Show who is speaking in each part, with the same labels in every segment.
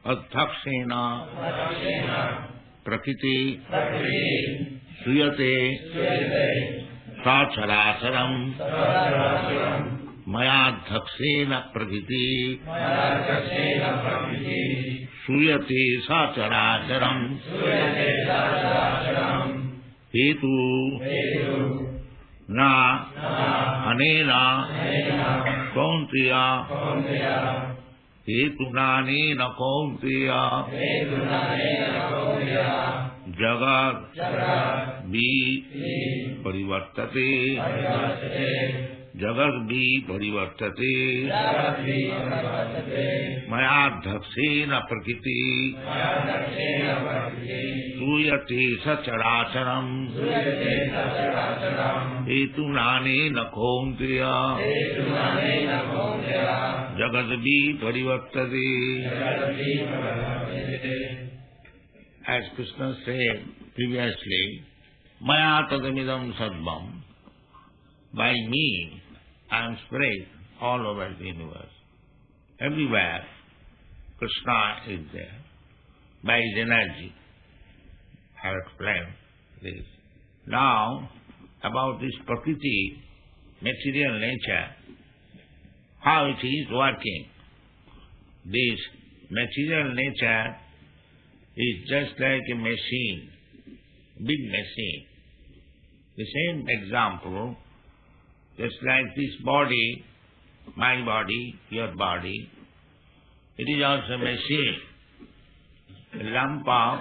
Speaker 1: adhyakṣena prakriti śrūyate sācharacharam mayādhyakṣena prakriti śrūyate sācharacharam hetu na anena kaunteya hetunanena kaunteya jagat vi parivartate jagat vi parivartate mayādhyakṣena prakriti śrūyate sācharacharam hetunanena kaunteya jagat vi parivartate. As Krishna said previously, maya tadamidam sadvam, by me I am spread all over the universe. Everywhere Krishna is there, by his energy. I have explained this. Now, about this prakriti, material nature, how it is working. This material nature is just like a machine, big machine. The same example, just like this body, my body, your body, it is also a machine. A lump of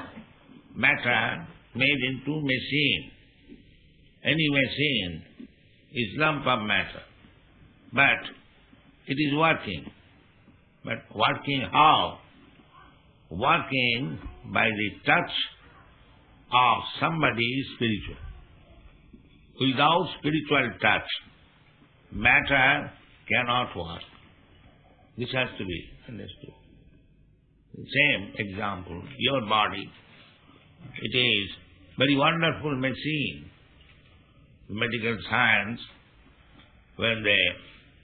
Speaker 1: matter made into machine. Any machine is lump of matter, but it is working. But working how? Working by the touch of somebody spiritual. Without spiritual touch, matter cannot work. This has to be understood. The same example, your body, it is very wonderful machine. Medical science, when they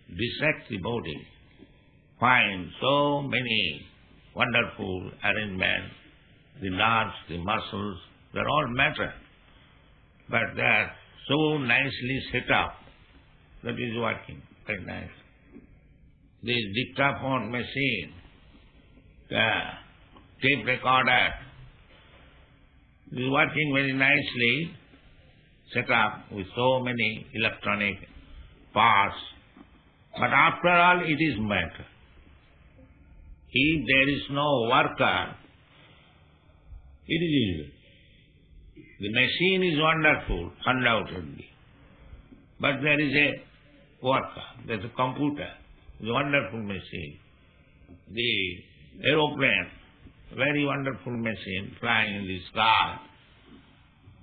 Speaker 1: dissect the body, find so many wonderful arrangements, the nerves, the muscles, they are all matter. But they are so nicely set up that is working very nice. This dictaphone machine, the tape recorder, is working very nicely, set up with so many electronic parts. But after all, it is matter. If there is no worker, it is easy. The machine is wonderful, undoubtedly. But there is a worker, there is a computer, it's a wonderful machine. The aeroplane, very wonderful machine, flying in the sky.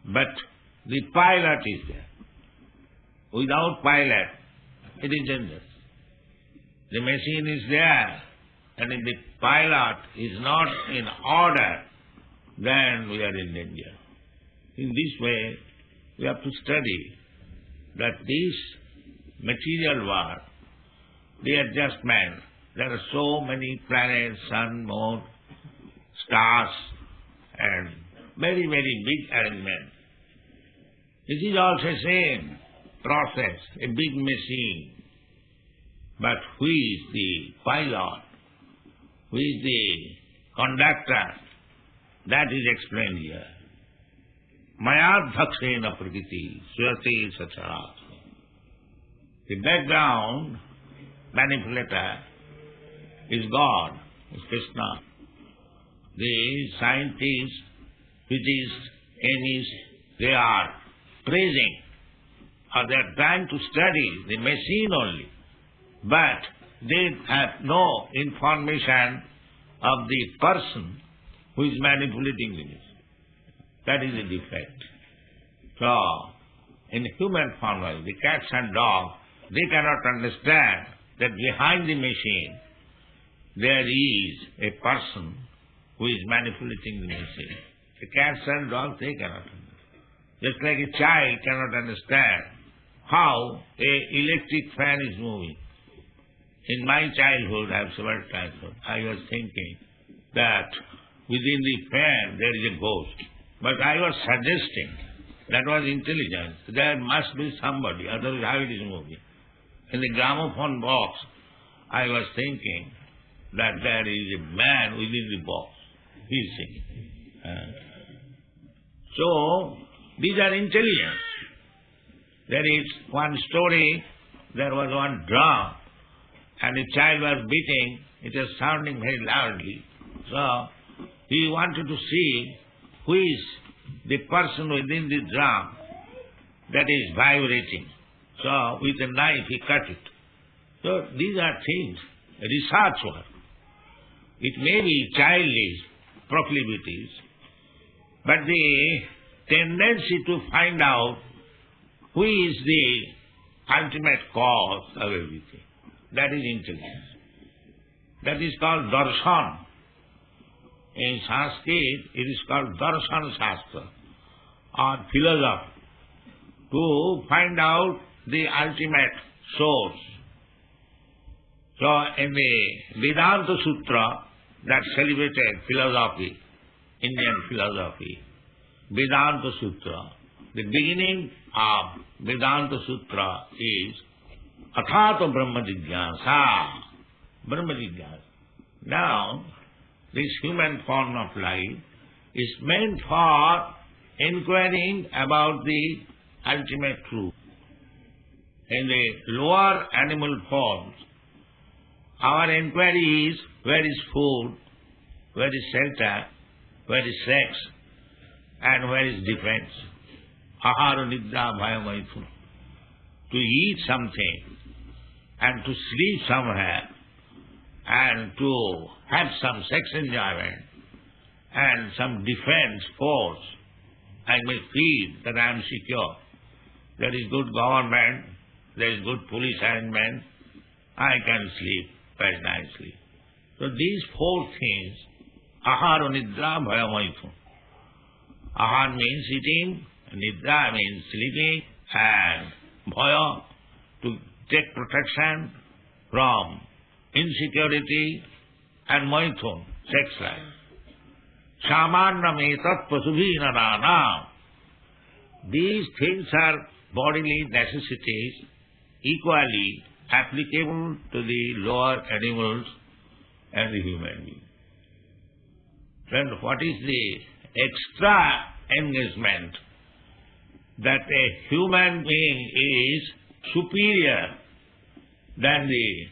Speaker 1: But the pilot is there. Without pilot, it is dangerous. The machine is there, and if the pilot is not in order, then we are in danger. In this way, we have to study that this material world, the adjustment, there are so many planets, sun, moon, stars, and very, very big arrangement. This is also the same process, a big machine. But who is the pilot? Who is the conductor? That is explained here. Mayādhyakṣena prakriti śrūyate sācharacharam. The background manipulator is God, is Krishna. The scientists, physicists, chemists, they are praising, or they are trying to study the machine only, but they have no information of the person who is manipulating the machine. That is a defect. So, in human form, the cats and dogs, they cannot understand that behind the machine there is a person who is manipulating the machine. The cats and dogs, they cannot understand. Just like a child cannot understand how an electric fan is moving. In my childhood, I have several times, I was thinking that within the fan there is a ghost. But I was suggesting, that was intelligence, there must be somebody, otherwise how it is moving. In the gramophone box, I was thinking that there is a man within the box. He is singing. So, these are intelligence. There is one story, there was one drum, and a child was beating, it was sounding very loudly. So, he wanted to see who is the person within the drum that is vibrating. So, with a knife he cut it. So, these are things, research work. It may be childish proclivities, but the tendency to find out who is the ultimate cause of everything, that is intelligence. That is called darshan. In Sanskrit, it is called darshan shastra, or philosophy, to find out the ultimate source. So, in the Vedanta Sutra, that celebrated philosophy, Indian philosophy, Vedanta Sutra, the beginning of Vedanta Sutra is Athato Brahma Jigyasa. Brahma Jigyasa. Now, this human form of life is meant for inquiring about the ultimate truth. In the lower animal forms, our inquiry is where is food, where is shelter, where is sex, and where is defense. Ahara nidra bhaya maithuna. To eat something and to sleep somewhere and to have some sex enjoyment and some defense force, I may feel that I am secure. There is good government, there is good police arrangement, I can sleep very nicely. So these four things, ahara nidra bhaya maithuna. Ahar means eating, nidra means sleeping, and bhaya, to take protection from insecurity, and maithun, sex life. Samannam etat pasubhina nanam. These things are bodily necessities equally applicable to the lower animals and the human being. Then what is the extra engagement that a human being is superior than the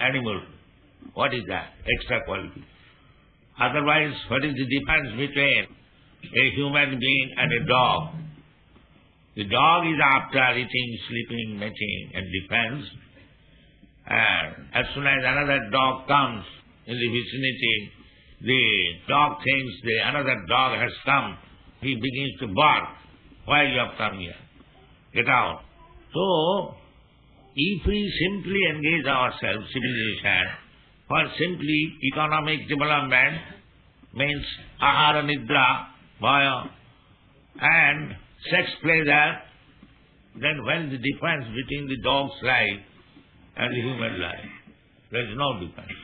Speaker 1: animal? What is that? Extra quality. Otherwise, what is the difference between a human being and a dog? The dog is after eating, sleeping, mating, and defense. And as soon as another dog comes in the vicinity, the dog thinks another dog has come. He begins to bark. Why you have come here? Get out. So, if we simply engage ourselves, civilization, for simply economic development, means ahara nidra, bhaya, and sex pleasure, then what is the difference between the dog's life and the human life? There is no difference.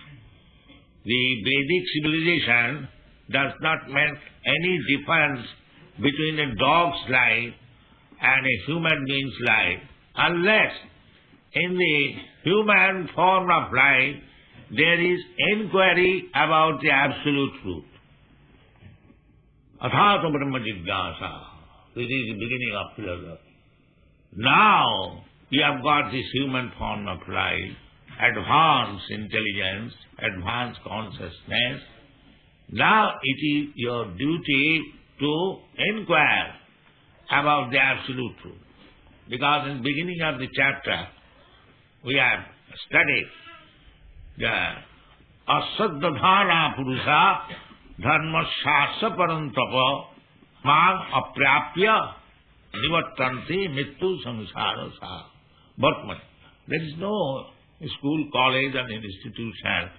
Speaker 1: The Vedic civilization does not make any difference between a dog's life and a human being's life, unless in the human form of life there is inquiry about the absolute truth. Athato Brahma Jigyasa. This is the beginning of philosophy. Now you have got this human form of life, advanced intelligence, advanced consciousness. Now it is your duty to inquire about the absolute truth. Because in the beginning of the chapter, we have studied the asaddhana purusha dharma shasa parantapa mang aprapya nivattanti mittu samsara sa. Bhatman. There is no school, college and institution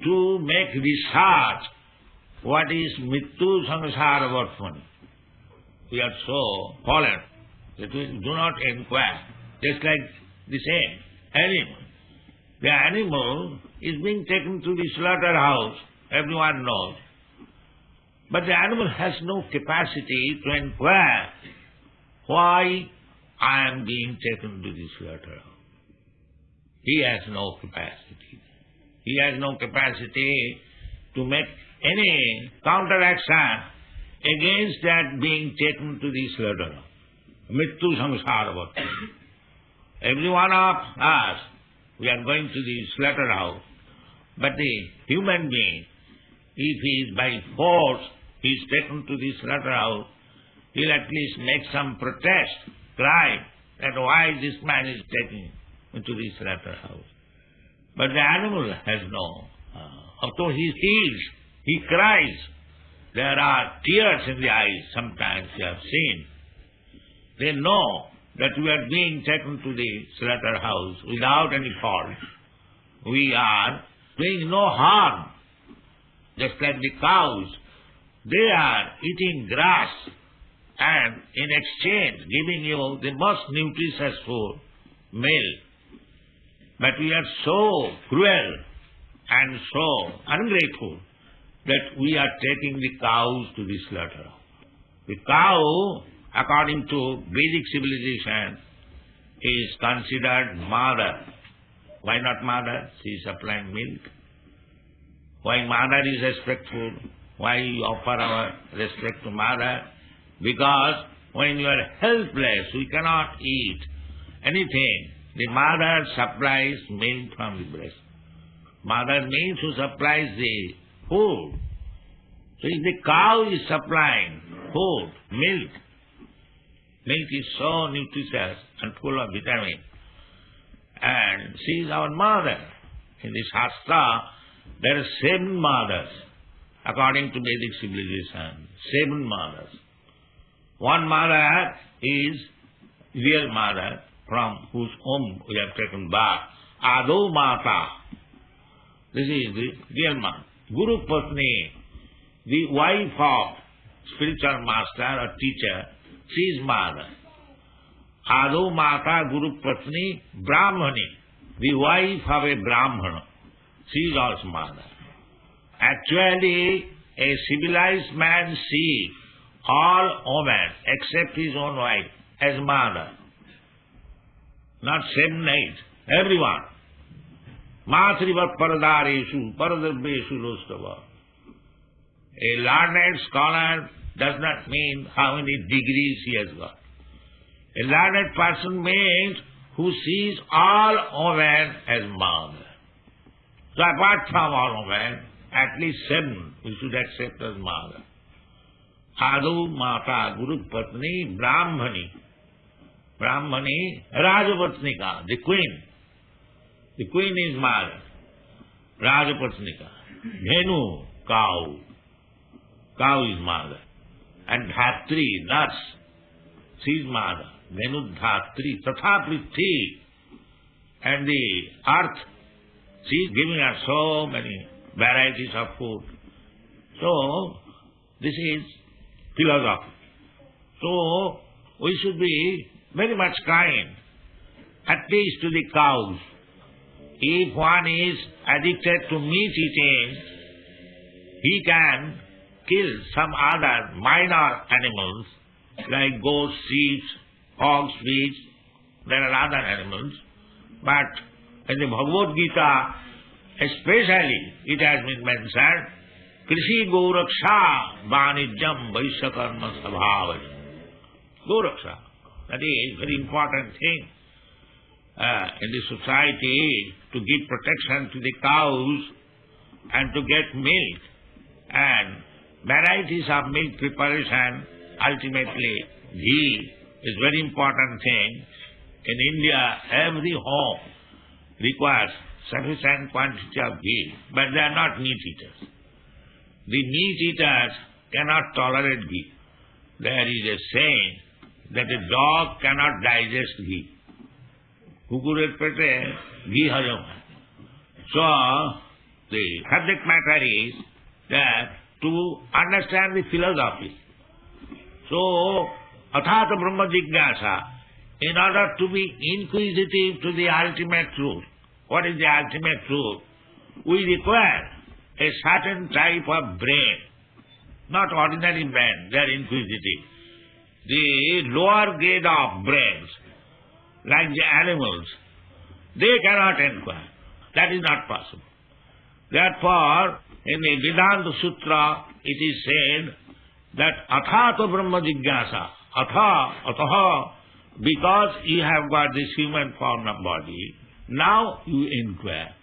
Speaker 1: to make research what is mittu samsara bhatman. We are so fallen that we do not inquire. Just like the same animal. The animal is being taken to the slaughterhouse everyone knows. But the animal has no capacity to inquire why I am being taken to this slaughterhouse. He has no capacity. He has no capacity to make any counteraction against that being taken to the slaughterhouse. Mittu samsarvati. Every one of us, we are going to the slaughterhouse. But the human being, if he is by force, he is taken to the slaughterhouse, he will at least make some protest, cry that why this man is taken into the slaughterhouse. But the animal has no. Although he feels, he cries. There are tears in the eyes, sometimes you have seen. They know that we are being taken to the slaughterhouse without any fault. We are doing no harm. Just like the cows, they are eating grass and in exchange giving you the most nutritious food, milk. But we are so cruel and so ungrateful that we are taking the cows to the slaughterhouse. The cow, according to Vedic civilization, is considered mother. Why not mother? She is supplying milk. Why mother is respectful? Why we offer our respect to mother? Because when you are helpless, we cannot eat anything. The mother supplies milk from the breast. Mother means who supplies the food. So if the cow is supplying food, milk is so nutritious and full of vitamin. And she is our mother. In the Shastra, there are 7 mothers, according to Vedic civilization. 7 mothers. One mother is real mother, from whose womb we have taken birth. Ado Mata. This is the real mother. Guru Patni, the wife of spiritual master or teacher, she is mother. Ado Mata Guru Patni Brahmani, the wife of a Brahmana, she is also mother. Actually, a civilized man sees all women except his own wife as mother. Not 7, 8, everyone. Matrivat paradareshu, paradarbeshu lostava. A learned scholar does not mean how many degrees he has got. A learned person means who sees all women as mother. So apart from all women, at least 7 we should accept as mother. Adu Mata Guru Patni Brahmani. Brahmani Rajapatnika, the queen. The queen is mother. Rajapatnika. Dhenu, cow. Cow is mother. And Dhatri, nurse. She is mother. Dhenu Dhatri. Tatha Prithvi. And the earth, she is giving us so many varieties of food. So, this is philosophy. So, we should be very much kind, at least to the cows. If one is addicted to meat eating, he can kill some other minor animals like goats, sheep, hogs, pigs. There are other animals. But in the Bhagavad-gītā, especially it has been mentioned, Krishi Goraksha Vanijam Vaisyakarma Sabhavaj. Goraksha. That is very important thing in the society, to give protection to the cows and to get milk. And varieties of milk preparation, ultimately ghee is very important thing. In India, every home requires sufficient quantity of ghee, but they are not meat eaters. The meat eaters cannot tolerate ghee. There is a saying that a dog cannot digest ghee. Kukurer pete ghee hajam. So, the subject matter is that to understand the philosophy. So, athata brahma jignasa, in order to be inquisitive to the ultimate truth. What is the ultimate truth? We require a certain type of brain, not ordinary brain, they are inquisitive. The lower grade of brains, like the animals, they cannot inquire. That is not possible. Therefore, in the Vedanta Sutra, it is said that athato brahma jigyasa, ataha, because you have got this human form of body, now you inquire.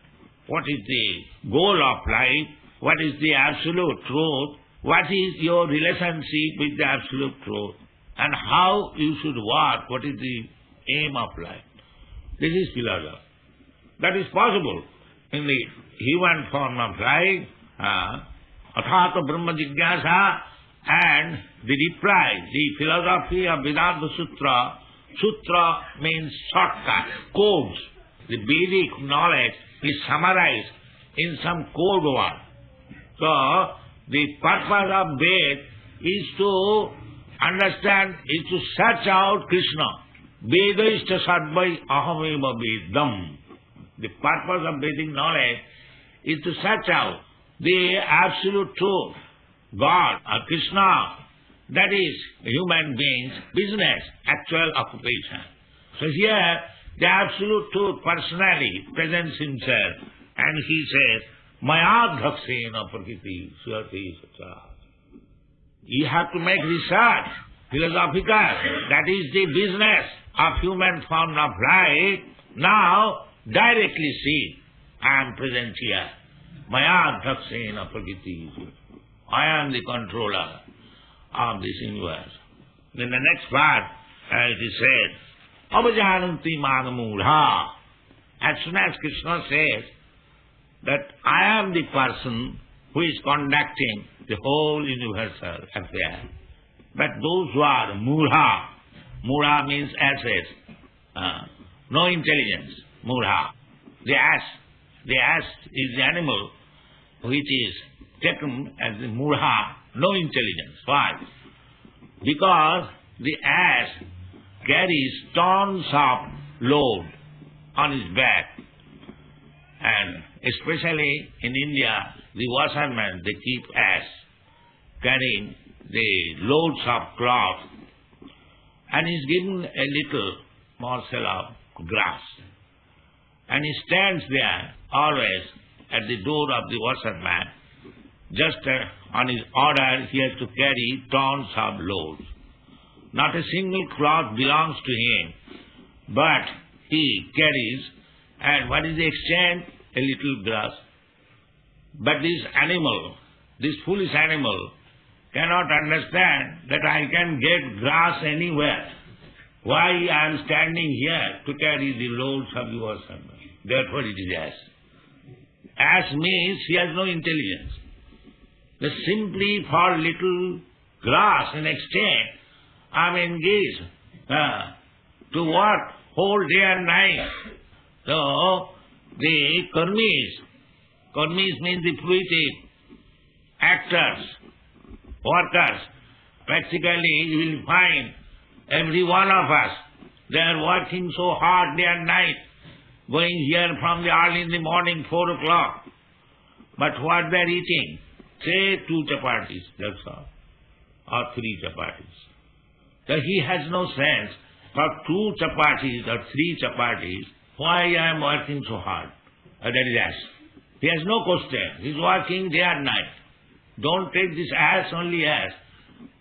Speaker 1: What is the goal of life? What is the absolute truth? What is your relationship with the absolute truth? And how you should work? What is the aim of life? This is philosophy. That is possible in the human form of life, athato brahma jigyasa, and the reply, the philosophy of Vedanta Sutra. Sutra means shortcut, codes. The Vedic knowledge is summarized in some code word. So, the purpose of Ved is to understand, is to search out Krishna. Vedaishta sarvai ahameva vedam. The purpose of Vedic knowledge is to search out the absolute truth, God or Krishna. That is human beings' business, actual occupation. So here, the absolute truth personally presents himself and he says, Mayadhaksena prakriti suyati sacha. You have to make research, philosophical. That is the business of human form of life. Now, directly see, I am present here. Mayadhaksena prakriti. I am the controller of this universe. In the next part, it is said, Avajananti magamudha. As soon as Krishna says that I am the person who is conducting the whole universal affair. But those who are mudha, mudha means asses, no intelligence, mudha. The ass is the animal which is taken as the mudha, no intelligence. Why? Because the ass carries tons of load on his back. And especially in India, the washermen, they keep ass carrying the loads of cloth, and he's given a little morsel of grass. And he stands there always at the door of the washerman. Just on his order, he has to carry tons of loads. Not a single cloth belongs to him, but he carries, and what is the exchange? A little grass. But this animal, this foolish animal, cannot understand that I can get grass anywhere. Why I am standing here to carry the loads of the washerman? Therefore it is ass. Ass means he has no intelligence. That simply for little grass in exchange, I am engaged to work whole day and night. So, the karmis means the fruitive actors, workers. Practically, you will find every one of us, they are working so hard day and night, going here from the early in the morning, 4 o'clock. But what they are eating? Say 2 chapatis, that's all, or 3 chapatis. So he has no sense for 2 chapatis or 3 chapatis, why I am working so hard. That is ass. He has no question. He is working day and night. Don't take this ass only as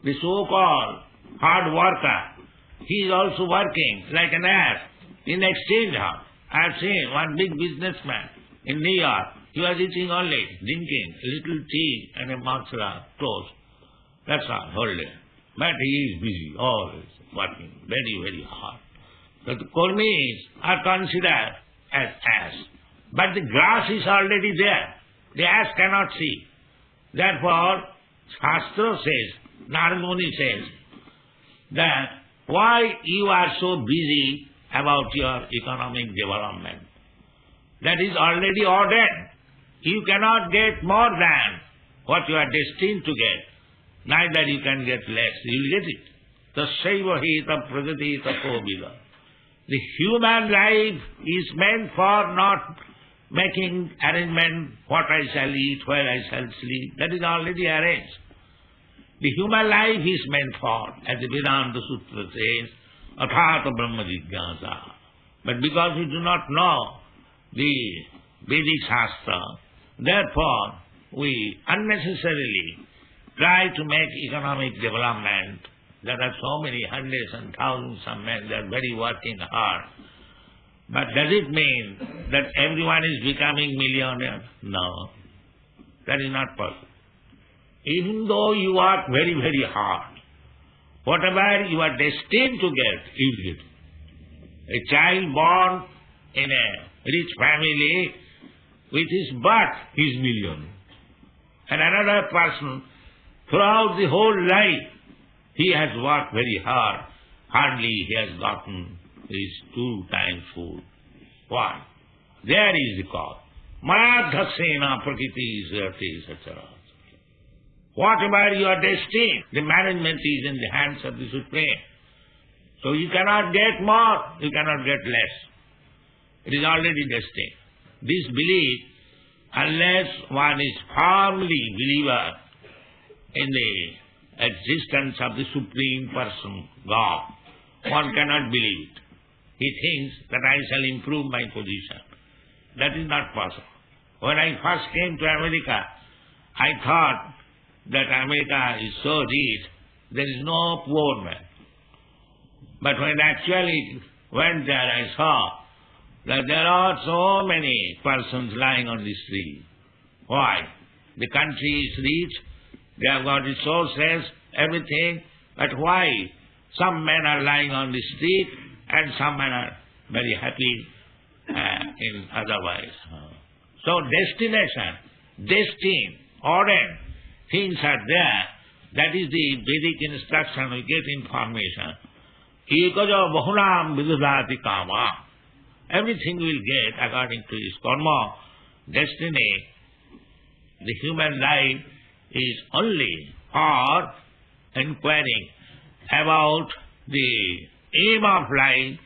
Speaker 1: the so-called hard worker. He is also working like an ass in exchange of. I have seen one big businessman in New York. He was eating only, drinking a little tea and a morsel of toast. That's all, whole day. But he is busy, always working very, very hard. But the Kurmis are considered as ass. But the grass is already there. The ass cannot see. Therefore, Shastra says, Narada Muni says, that why you are so busy about your economic development? That is already ordered. You cannot get more than what you are destined to get. Neither you can get less. You will get it. Tasaiva hita pragati tapo vida. The human life is meant for not making arrangement, what I shall eat, where I shall sleep, that is already arranged. The human life is meant for, as the Vedanta Sutra says, athāta brahma jigyāsa. But because we do not know the Vedic Shastra, therefore we unnecessarily try to make economic development. There are so many hundreds and thousands of men, they are very working hard. But does it mean that everyone is becoming millionaire? No, that is not possible. Even though you work very, very hard, whatever you are destined to get, you will get. A child born in a rich family, with his birth, he is millionaire. And another person, throughout the whole life, he has worked very hard. Hardly he has gotten his 2 times food. Why? There is the cause. Mayadhasena prakriti is etc. Whatever you are destined, the management is in the hands of the Supreme. So you cannot get more, you cannot get less. It is already destined. This belief, unless one is firmly believer in the existence of the Supreme Person, God, one cannot believe it. He thinks that I shall improve my position. That is not possible. When I first came to America, I thought that America is so rich, there is no poor man. But when I actually went there, I saw that there are so many persons lying on the street. Why? The country is rich, they have got resources, everything, but why some men are lying on the street and some men are very happy in otherwise? So destined, ordained, things are there. That is the Vedic instruction, we get information. Ekaja bahunam vidudhati kama. Everything will get according to his karma, destiny. The human life is only for inquiring about the aim of life,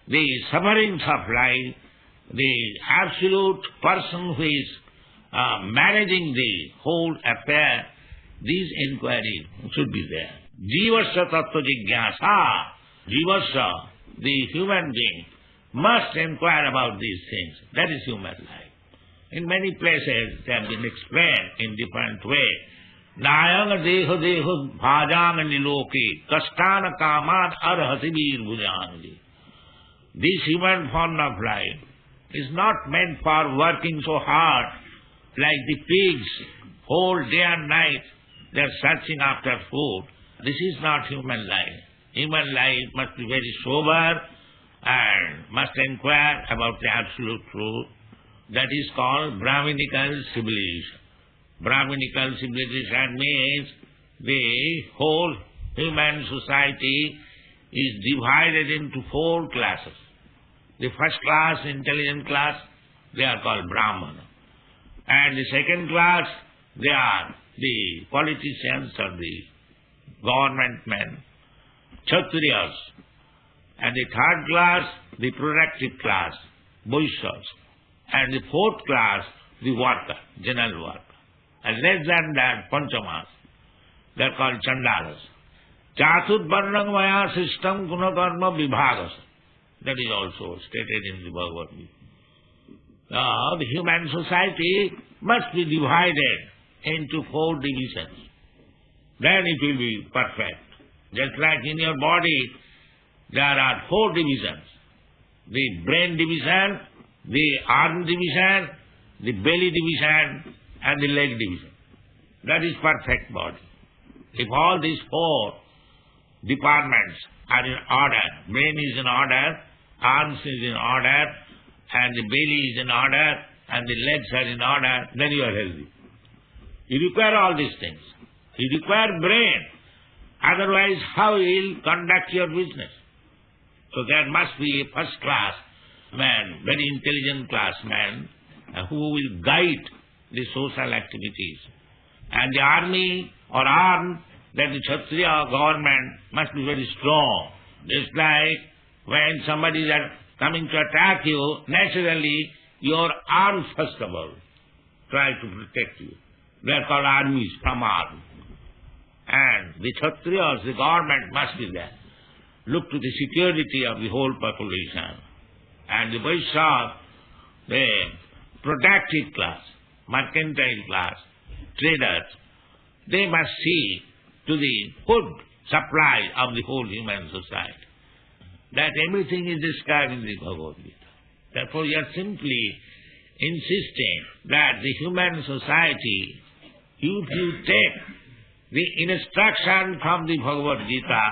Speaker 1: the sufferings of life, the absolute person who is managing the whole affair. These inquiries should be there. Jivasya tattva jigyasa. Jivasya, the human being, must inquire about these things. That is human life. In many places they have been explained in different ways. Nayang deho deho bhajang niloke kastana kaman arhati vir bhujangi. This human form of life is not meant for working so hard like the pigs, whole day and night they are searching after food. This is not human life. Human life must be very sober and must inquire about the absolute truth. That is called Brahminical civilization. Brahminical civilization means the whole human society is divided into 4 classes. The first class, intelligent class, they are called Brahmana. And the second class, they are the politicians or the government men, Kshatriyas. And the third class, the productive class, Vaishyas. And the 4th class, the worker, general worker. And less than that, Panchamas. They are called Chandalas. Chathut varnang maya system gunakarma vibhagas. That is also stated in the Bhagavad-gītā. The human society must be divided into 4 divisions. Then it will be perfect. Just like in your body, there are 4 divisions. The brain division, the arm division, the belly division, and the leg division. That is perfect body. If all these 4 departments are in order, brain is in order, arms is in order, and the belly is in order, and the legs are in order, then you are healthy. You require all these things. You require brain. Otherwise, how you will conduct your business? So there must be a first class man, very intelligent class man, who will guide the social activities. And the army or arm, that the Kshatriya government must be very strong. Just like when somebody is coming to attack you, naturally your arms first of all try to protect you. They are called armies from arms. And the Kshatriyas, the government must be there. Look to the security of the whole population. And the Vaishyas, the productive class, mercantile class, traders, they must see to the food supply of the whole human society. That everything is described in the Bhagavad Gita. Therefore you are simply insisting that the human society, if you take the instruction from the Bhagavad Gita,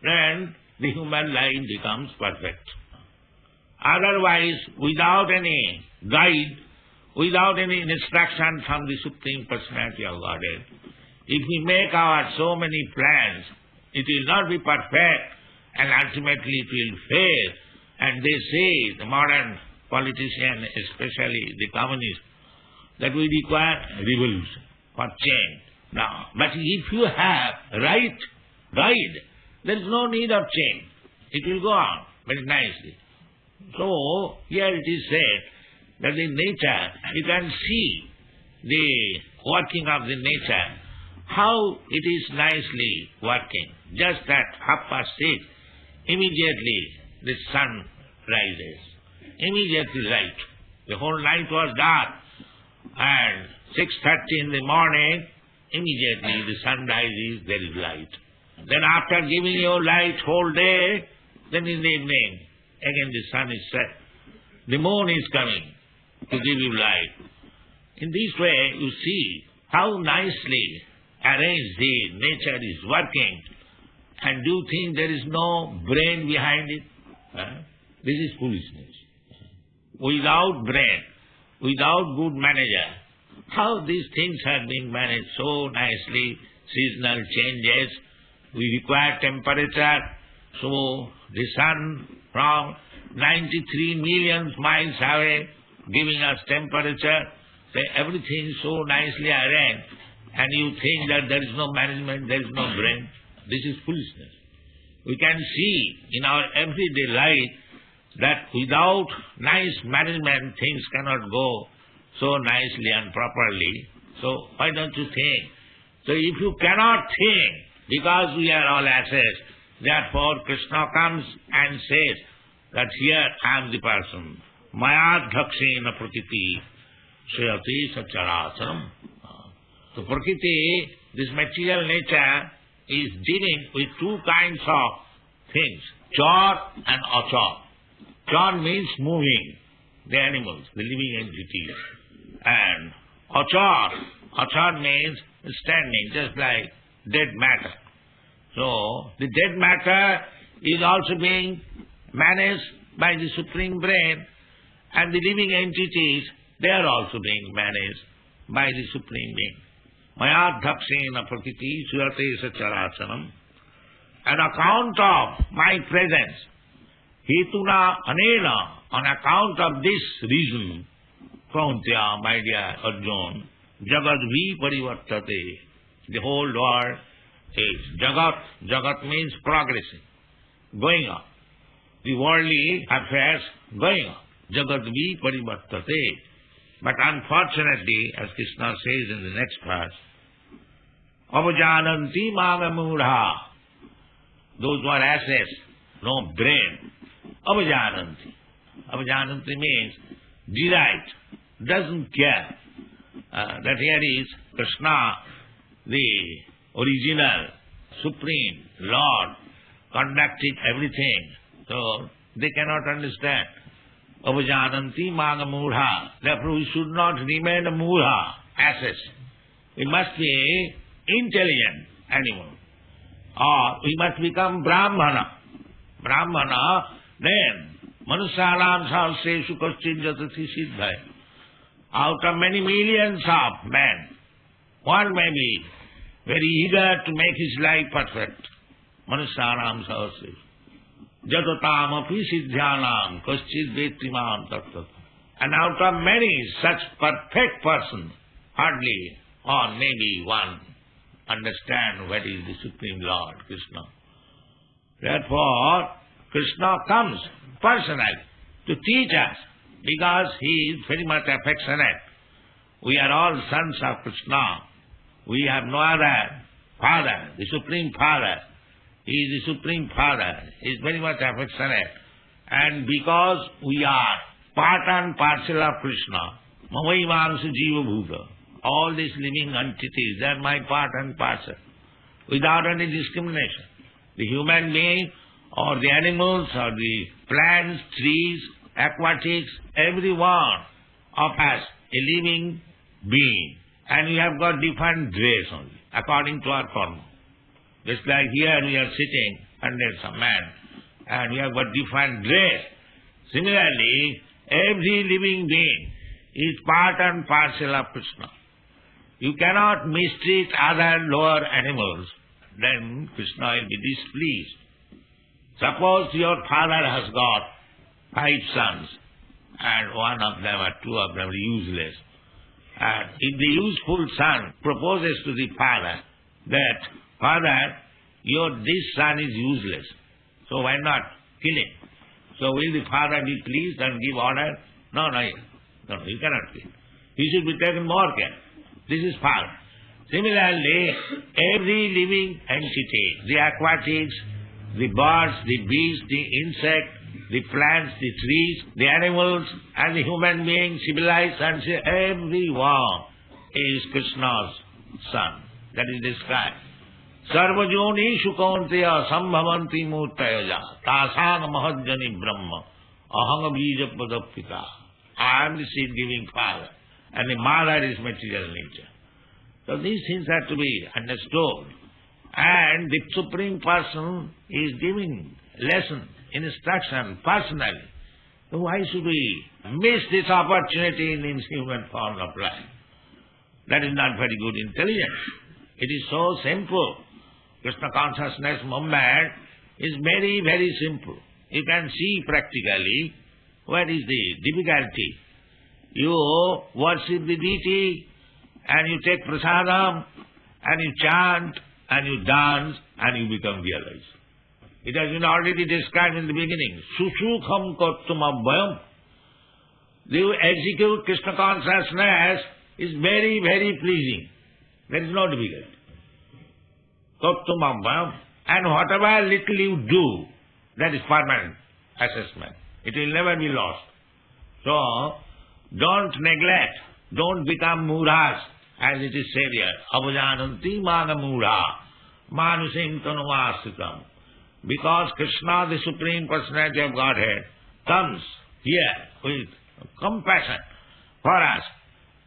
Speaker 1: then the human life becomes perfect. Otherwise, without any guide, without any instruction from the Supreme Personality of Godhead, if we make our so many plans, it will not be perfect and ultimately it will fail. And they say, the modern politicians, especially the communists, that we require revolution for change. Now, but if you have right guide, there is no need of change. It will go on very nicely. So, here it is said that in nature, you can see the working of the nature, how it is nicely working. Just at 6:30, immediately the sun rises. Immediately light. The whole night was dark. And 6:30 in the morning, immediately the sun rises, there is light. Then after giving you light whole day, then in the evening, again the sun is set. The moon is coming to give you light. In this way, you see how nicely arranged the nature is working. And do you think there is no brain behind it? This is foolishness. Without brain, without good manager, how these things have been managed so nicely, seasonal changes, we require temperature, so the sun from 93 million miles away giving us temperature, so everything so nicely arranged, and you think that there is no management, there is no brain. This is foolishness. We can see in our everyday life that without nice management things cannot go so nicely and properly. So why don't you think? So if you cannot think, because we are all asses, therefore Krishna comes and says that here I am the person. Mayadhakṣena prakriti shriyate sacharacharam. So prakriti, this material nature, is dealing with two kinds of things, char and achar. Char means moving, the animals, the living entities. And achar means standing, just like dead matter. So, the dead matter is also being managed by the Supreme Brain, and the living entities, they are also being managed by the Supreme Being. Mayadhakṣena prakriti shriyate sacharacharam. On account of my presence, hetuna anena, on account of this reason, Kaunteya, my dear Arjuna, jagat viparivartate, the whole world is jagat. Jagat means progressing, going on. The worldly affairs going on. Jagat viparivartate. But unfortunately, as Krishna says in the next verse, avajananti magamudha, those who are asses, no brain. Avajananti. Avajananti means delight, doesn't care. That here is Krishna, the original, supreme Lord, conducting everything. So they cannot understand. Avajananti magamudha. Therefore we should not remain a mudha, asses. We must be intelligent animal. Or we must become Brahmana. Brahmana, then Manusyanam sahasreshu kaschid jatati siddhaya. Out of many millions of men, one may be very eager to make his life perfect. Manusyanam sahasreshu. Jatatam api siddhyanam kaschid vetrimam tattat. And out of many such perfect persons, hardly or maybe one understand what is the Supreme Lord, Krishna. Therefore, Krishna comes personally to teach us because he is very much affectionate. We are all sons of Krishna. We have no other Father, the Supreme Father. He is the Supreme Father. He is very much affectionate. And because we are part and parcel of Krishna, Mamaivansu Jiva Bhuta, all these living entities, they are my part and parcel, without any discrimination. The human being, or the animals, or the plants, trees, aquatics, every one of us a living being. And we have got different dress only, according to our karma. Just like here we are sitting under some man, and we have got different dress. Similarly, every living being is part and parcel of Krishna. You cannot mistreat other lower animals, then Krishna will be displeased. Suppose your father has got 5 sons, and one of them or 2 of them are useless. And if the useful son proposes to the father that, Father, this son is useless, so why not kill him? So will the father be pleased and give order? No, you cannot kill. He should be taken more care. This is father. Similarly, every living entity, the aquatics, the birds, the beasts, the insect, the plants, the trees, the animals, and the human beings, civilized, and everyone is Krishna's son. That is described. Sarvajonishu kaunteya sambhavanti murtayaja tasang mahajjani brahma ahanga bija padapita. I am the seed-giving father, and the mother is material nature. So these things have to be understood. And the Supreme Person is giving lesson, instruction personally. So why should we miss this opportunity in this human form of life? That is not very good intelligence. It is so simple. Krishna Consciousness movement is very, very simple. You can see practically what is the difficulty. You worship the deity, and you take prasadam, and you chant, and you dance, and you become realized. It has been already described in the beginning. Susukham kartumabhayam. You execute Krishna Consciousness is very, very pleasing. There is no difficulty. Kartumabhayam. And whatever little you do, that is permanent assessment. It will never be lost. So, don't neglect, don't become murhas, as it is said here. Abhajananti mana murha, manusim tanuvasitam. Because Krishna, the Supreme Personality of Godhead, comes here with compassion for us,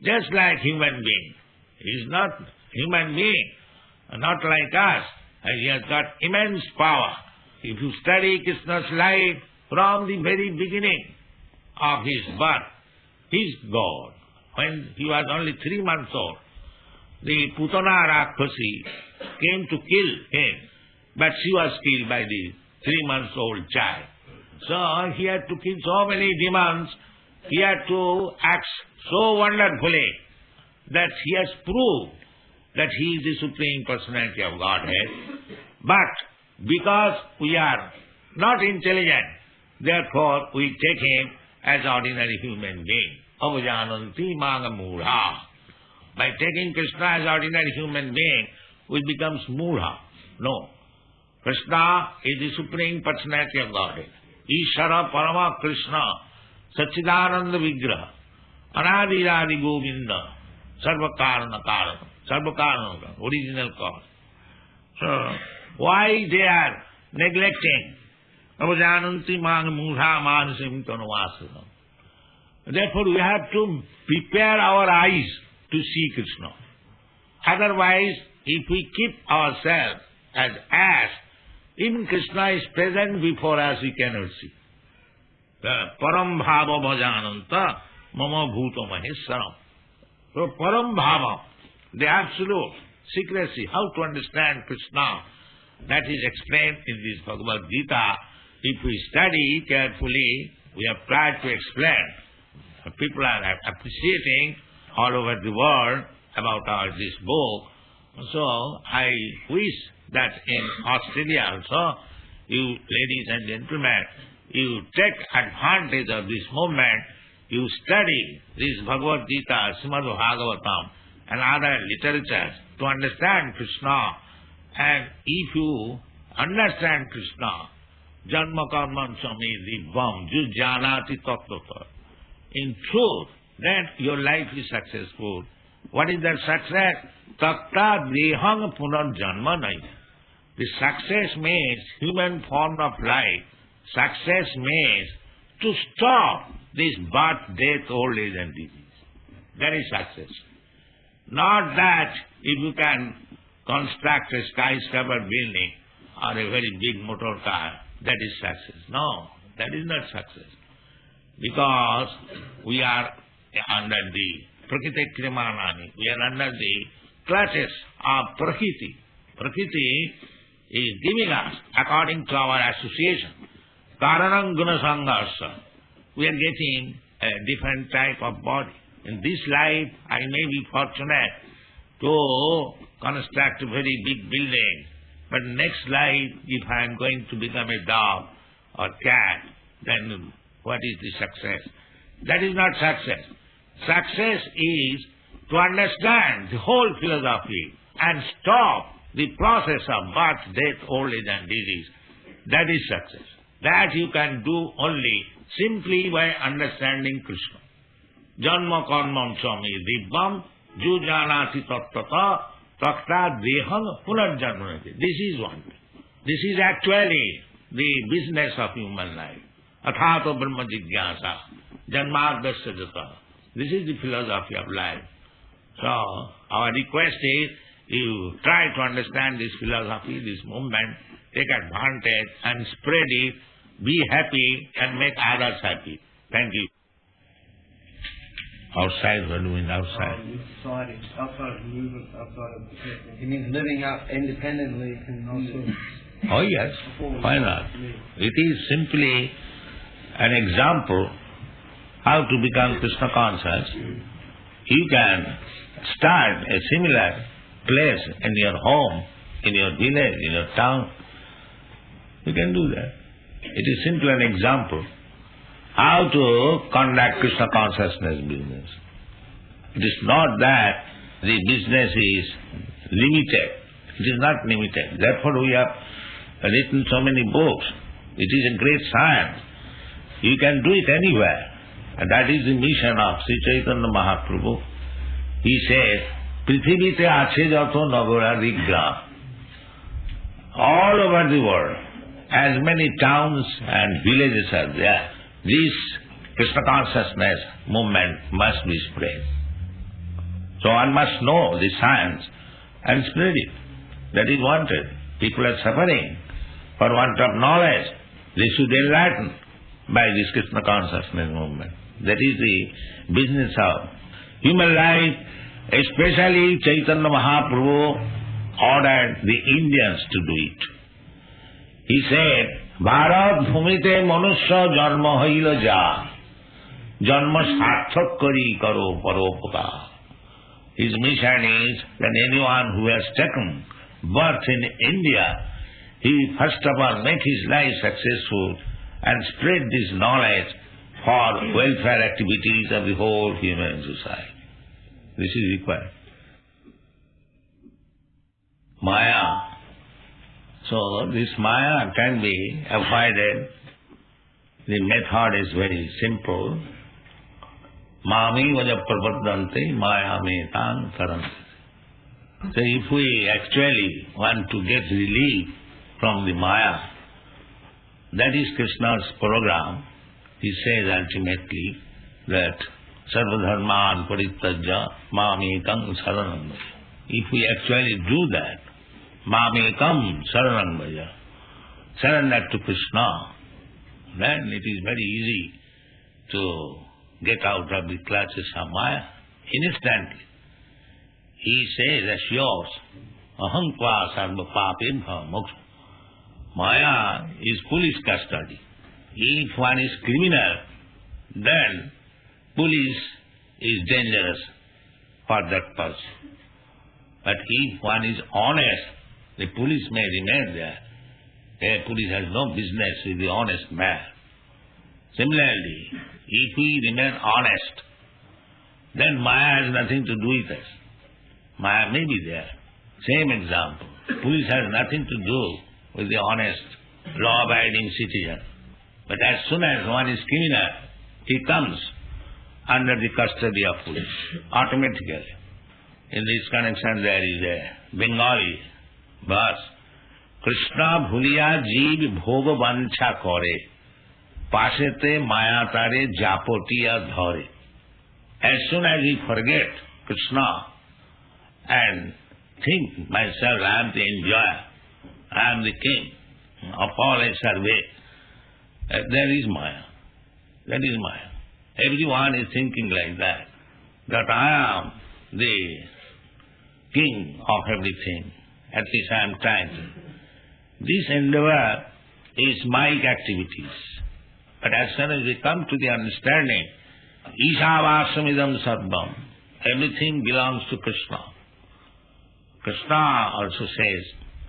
Speaker 1: just like human being. He is not human being, not like us, and he has got immense power. If you study Krishna's life from the very beginning of his birth, his God, when he was only 3 months old, the Putana Rakshasi came to kill him, but she was killed by the 3-month-old child. So he had to kill so many demons, he had to act so wonderfully that he has proved that he is the Supreme Personality of Godhead. But because we are not intelligent, therefore we take him as ordinary human being. Avajananti manga murha. By taking Krishna as ordinary human being, we become murha. No. Krishna is the Supreme Personality of Godhead. Ishara Parama Krishna, Sachidananda Vigraha, Anadiradi Govinda, Sarvakarana Karana, Sarvakarana, original cause. So, why they are neglecting? Avajananti manga murha manasim tanuvasana. Therefore, we have to prepare our eyes to see Krishna. Otherwise, if we keep ourselves as ass, even Krishna is present before us, we cannot see. Param bhava bhajananta mama bhuta maheswaram. So param bhava, the absolute secrecy, how to understand Krishna, that is explained in this Bhagavad Gita. If we study carefully, we have tried to explain. People are appreciating all over the world about this book. So I wish that in Australia also, you ladies and gentlemen, you take advantage of this movement you study this Bhagavad-gītā, ЩrīmadBhāgavatam and other literatures to understand Krishna, and if you understand Krishna, Janma karma sami dibbam jujjanati tattvata, in truth, then your life is successful. What is that success? Takta dehang punarjanma nai. The success means human form of life. Success means to stop this birth, death, old age and disease. That is success. Not that if you can construct a skyscraper building or a very big motor car, that is success. No, that is not success. Because we are under the prakriti krimanani, we are under the clutches of prakriti. Prakriti is giving us, according to our association, karanam guna sanghasa, we are getting a different type of body. In this life, I may be fortunate to construct a very big building, but next life, if I am going to become a dog or cat, then what is the success? That is not success. Success is to understand the whole philosophy and stop the process of birth, death, old age and disease. That is success. That you can do only simply by understanding Krishna. Janma karma sami dibbam jujjanati tattvata takta dehang punarjanmanati. This is one. This is actually the business of human life. Athato brahma jigyasa janmārdasya jata. This is the philosophy of life. So, our request is, you try to understand this philosophy, this movement, take advantage and spread it, be happy and make others happy. Thank you. Outside, what do you mean outside?
Speaker 2: Outside of the movement, outside of the system. It means living out independently can also...
Speaker 1: Oh yes, why not? It is simply an example how to become Krishna conscious. You can start a similar place in your home, in your village, in your town. You can do that. It is simply an example how to conduct Krishna consciousness business. It is not that the business is limited. It is not limited. Therefore we have written so many books. It is a great science. You can do it anywhere. And that is the mission of Sri Chaitanya Mahaprabhu. He says, Prithivite ache jato nagara rigra. All over the world, as many towns and villages are there, this Krishna consciousness movement must be spread. So one must know the science and spread it. That is wanted. People are suffering for want of knowledge. They should enlighten by this Krishna consciousness movement. That is the business of human life. Especially Chaitanya Mahaprabhu ordered the Indians to do it. He said, Bharat bhumite manusya janma haila ja, janma sarthak kari karo paropata. His mission is that anyone who has taken birth in India, he first of all make his life successful and spread this knowledge for welfare activities of the whole human society. This is required. Maya. So this Maya can be avoided. The method is very simple. Mami vaja prabhaddante maya metan karante. So if we actually want to get relief from the Maya, that is Krishna's program. He says ultimately that sarvadharman parityajya mamekam saranam bhaja. If we actually do that, mamekam saranam bhaja, surrender to Krishna, then it is very easy to get out of the clutches of Maya instantly. He says, assures, ahankva sarva papebha moksha. Maya is police custody. If one is criminal, then police is dangerous for that person. But if one is honest, the police may remain there. The police has no business with the honest man. Similarly, if we remain honest, then Maya has nothing to do with us. Maya may be there. Same example. Police has nothing to do with the honest, law-abiding citizen. But as soon as one is criminal, he comes under the custody of police, automatically. In this connection there is a Bengali verse, Krishna bhuliya jeev bhoga vancha kore, pasete maya tare japotiya dhare. As soon as we forget Krishna and think myself, I am the enjoyer, I am the king of all lesser way, there is Maya. That is Maya. Everyone is thinking like that I am the king of everything. At least I am trying to. This endeavor is Maic activities. But as soon as we come to the understanding, Ishavāsamidam sarvam, everything belongs to Krishna. Krishna also says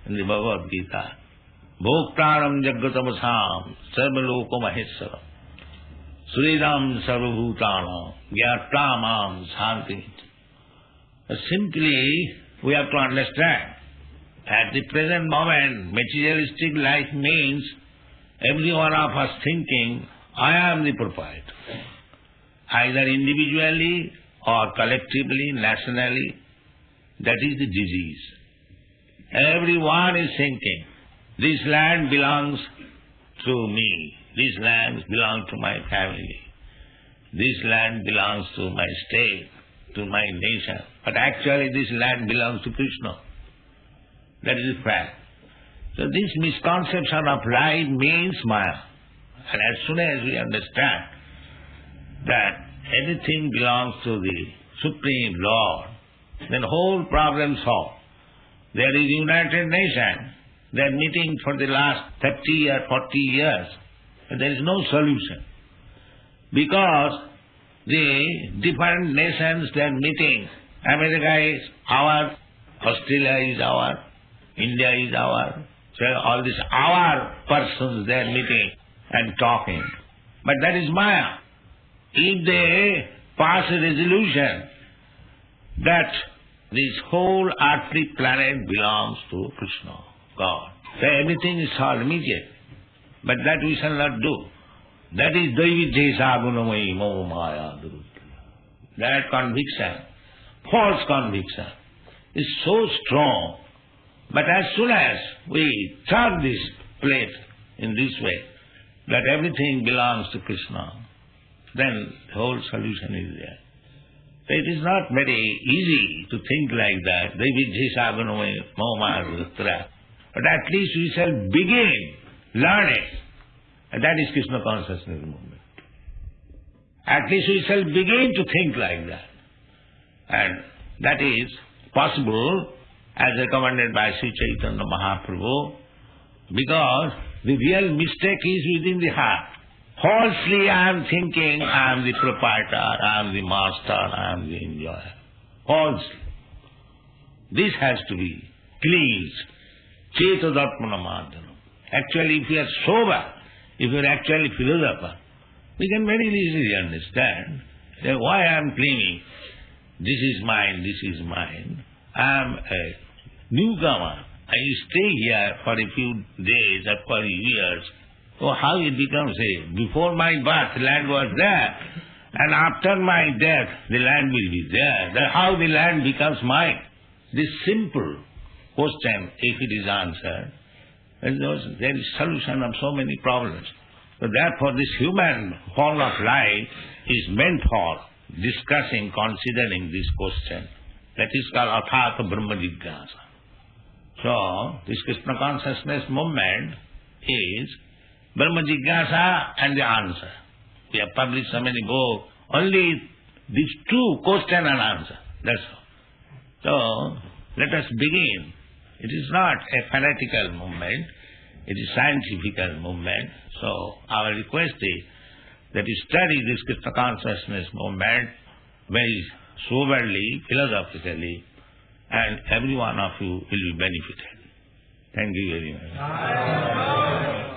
Speaker 1: in the Bhagavad Gita, Bhoktaram jaggatamasam sarvaloko maheswaram Sridam sarvabhutanam gyattamam santi. Simply, we have to understand, at the present moment, materialistic life means every one of us thinking, I am the proprietor. Either individually or collectively, nationally, that is the disease. Everyone is thinking, this land belongs to me, this land belongs to my family, this land belongs to my state, to my nation. But actually this land belongs to Krishna. That is the fact. So this misconception of life means Maya. And as soon as we understand that everything belongs to the Supreme Lord, then whole problem solved. There is United Nations. They are meeting for the last 30 or 40 years. And there is no solution. Because the different nations they are meeting. America is our, Australia is our, India is our. So all these our persons they are meeting and talking. But that is Maya. If they pass a resolution that this whole earthly planet belongs to Krishna, God, so everything is solved immediately. But that we shall not do. That is Daividhesa gunamayi mo maya durudriya. That conviction, false conviction, is so strong. But as soon as we turn this plate in this way, that everything belongs to Krishna, then the whole solution is there. So it is not very easy to think like that, Daividhesa gunamayi mo maya durudriya. But at least we shall begin learning. And that is Krishna Consciousness movement. At least we shall begin to think like that. And that is possible as recommended by Sri Chaitanya Mahaprabhu, because the real mistake is within the heart. Falsely I am thinking I am the proprietor, I am the master, I am the enjoyer. Falsely. This has to be cleansed. Cetadatmanamadhanam. Actually, if we are sober, if we are actually philosopher, we can very easily understand that why I am claiming this is mine, this is mine. I am a newcomer. I stay here for a few days or for years. So how it becomes a, before my birth land was there, and after my death the land will be there. Then how the land becomes mine? This simple question, if it is answered, there is solution of so many problems. So therefore this human form of life is meant for discussing, considering this question. That is called Athata Brahma Jigyasa. So this Krishna Consciousness movement is Brahma Jigyasa and the answer. We have published so many books, only these two, question and answer. That's all. So let us begin. It is not a fanatical movement, it is scientific movement. So our request is that you study this Krishna Consciousness movement very soberly, philosophically, and every one of you will be benefited. Thank you very much.